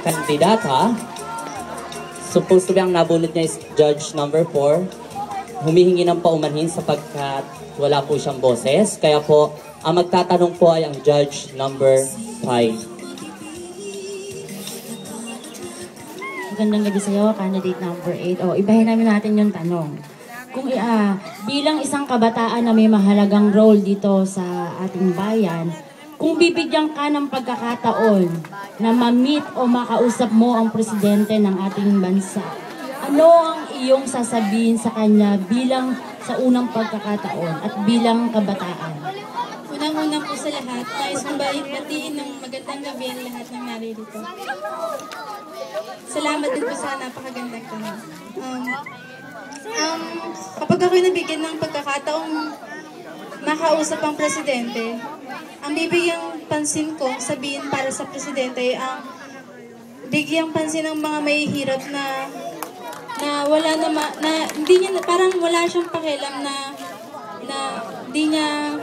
kandidata. Supposed to be ang nabunot niya is Judge number 4. Humihingi ng paumanhin sapagkat wala po siyang boses. Kaya po, ang magtatanong po ay ang Judge number 5. Magandang gabi sa'yo, candidate number 8. Ibahin natin yung tanong. Kung bilang isang kabataan na may mahalagang role dito sa ating bayan, kung bibigyan ka ng pagkakataon na ma-meet o makausap mo ang presidente ng ating bansa, ano ang iyong sasabihin sa kanya bilang sa unang pagkakataon at bilang kabataan? Unang-una po sa lahat, nais kong batiin ng magandang gabi ang lahat ng naririto. Salamat din po sa napakagandang tanong. Kapag ako'y nabigyan ng pagkakataong makausap ang presidente, ang bibigyang pansin ko, sabihin para sa presidente, ang bigyang pansin ng mga mahihirap na wala na hindi niya, parang wala siyang pakialam na hindi niya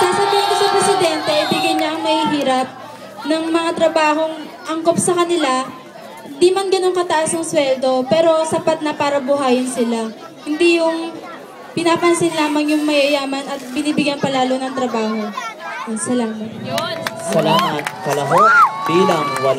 sasabihin ko sa presidente, bigyan niya ang mahihirap ng mga trabahong angkop sa kanila. Di man ganun kataas ang sweldo, pero sapat na para buhayin sila. Hindi yung pinapansin lamang yung mayayaman at binibigyan palalo ng trabaho. Salamat. Salamat. Kalahok bilang 8.